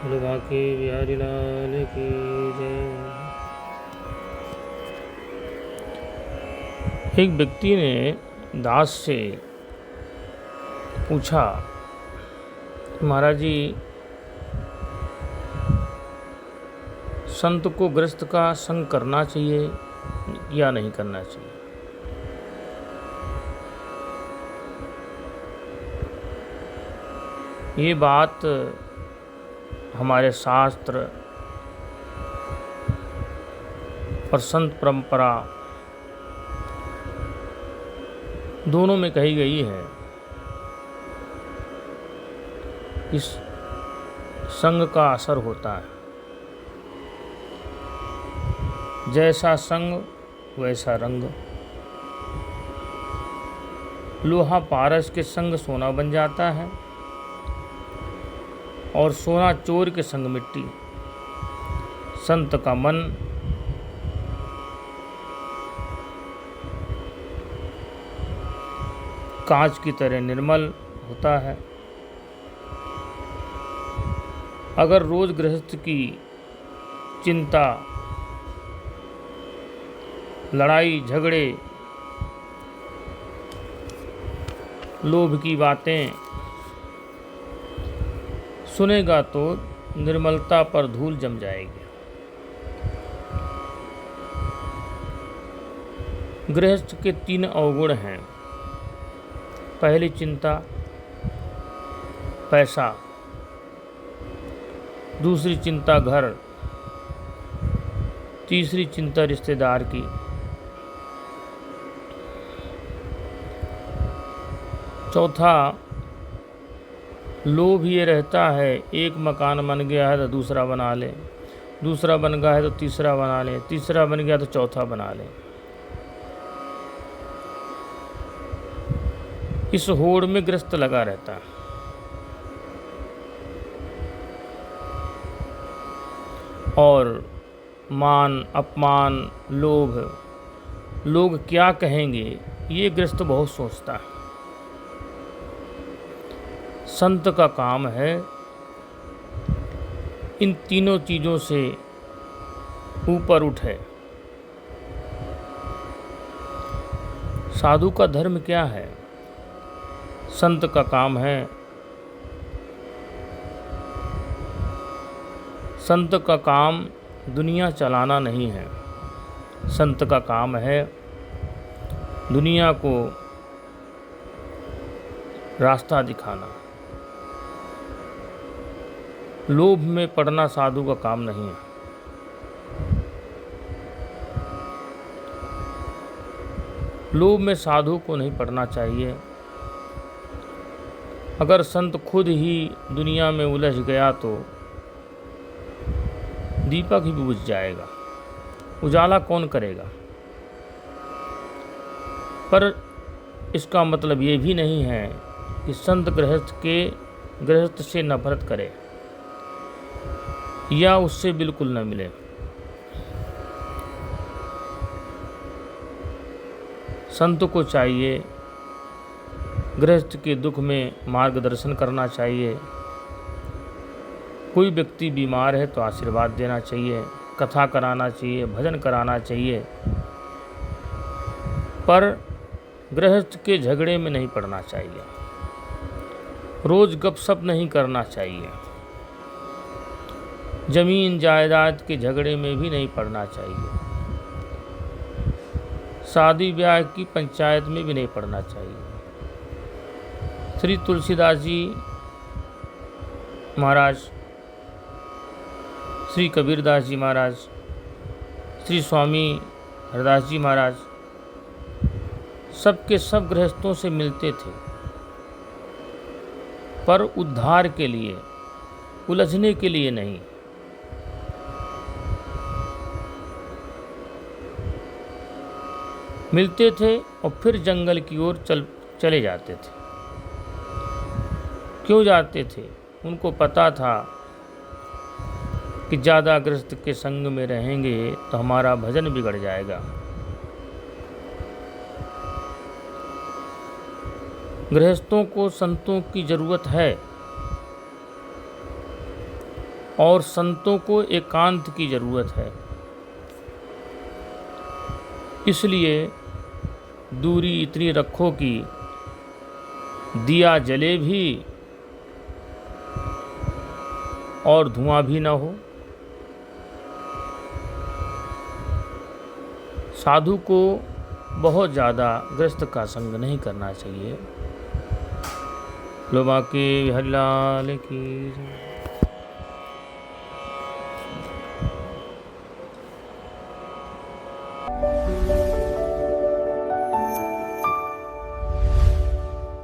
बोलो बांके बिहारी लाल की जय। एक व्यक्ति ने दास से पूछा, महाराज जी, संत को गृहस्थ का संग करना चाहिए या नहीं करना चाहिए? ये बात हमारे शास्त्र और संत परंपरा दोनों में कही गई है। इस संग का असर होता है, जैसा संग वैसा रंग। लोहा पारस के संग सोना बन जाता है और सोना चोर के संग मिट्टी। संत का मन कांच की तरह निर्मल होता है। अगर रोज गृहस्थ की चिंता, लड़ाई झगड़े, लोभ की बातें सुनेगा तो निर्मलता पर धूल जम जाएगी। गृहस्थ के 3 अवगुण हैं। पहली चिंता पैसा, दूसरी चिंता घर, तीसरी चिंता रिश्तेदार की। चौथा लोभ ये रहता है, एक मकान बन गया है तो दूसरा बना ले, दूसरा बन गया है तो तीसरा बना ले, तीसरा बन गया तो चौथा बना ले। इस होड़ में ग्रस्त लगा रहता है। और मान अपमान, लोभ, लोग क्या कहेंगे, ये ग्रस्त बहुत सोचता है। संत का काम है इन तीनों चीज़ों से ऊपर उठे। साधु का धर्म क्या है? संत का काम है, संत का काम दुनिया चलाना नहीं है। संत का काम है दुनिया को रास्ता दिखाना। लोभ में पड़ना साधु का काम नहीं है। लोभ में साधु को नहीं पड़ना चाहिए। अगर संत खुद ही दुनिया में उलझ गया तो दीपक ही बुझ जाएगा, उजाला कौन करेगा? पर इसका मतलब ये भी नहीं है कि संत गृहस्थ से नफरत करे या उससे बिल्कुल न मिले। संत को चाहिए गृहस्थ के दुख में मार्गदर्शन करना चाहिए। कोई व्यक्ति बीमार है तो आशीर्वाद देना चाहिए, कथा कराना चाहिए, भजन कराना चाहिए, पर गृहस्थ के झगड़े में नहीं पड़ना चाहिए। रोज गपशप नहीं करना चाहिए। जमीन जायदाद के झगड़े में भी नहीं पड़ना चाहिए। शादी ब्याह की पंचायत में भी नहीं पड़ना चाहिए। श्री तुलसीदास जी महाराज, श्री कबीरदास जी महाराज, श्री स्वामी हरदास जी महाराज सबके सब गृहस्थों से मिलते थे, पर उद्धार के लिए, उलझने के लिए नहीं। मिलते थे और फिर जंगल की ओर चले जाते थे। क्यों जाते थे? उनको पता था कि ज़्यादा गृहस्थ के संग में रहेंगे तो हमारा भजन बिगड़ जाएगा। गृहस्थों को संतों की ज़रूरत है, और संतों को एकांत की ज़रूरत है। इसलिए दूरी इतनी रखो कि दिया जले भी और धुआं भी ना हो। साधु को बहुत ज़्यादा गृहस्थ का संग नहीं करना चाहिए। लोबा के हरिलाल की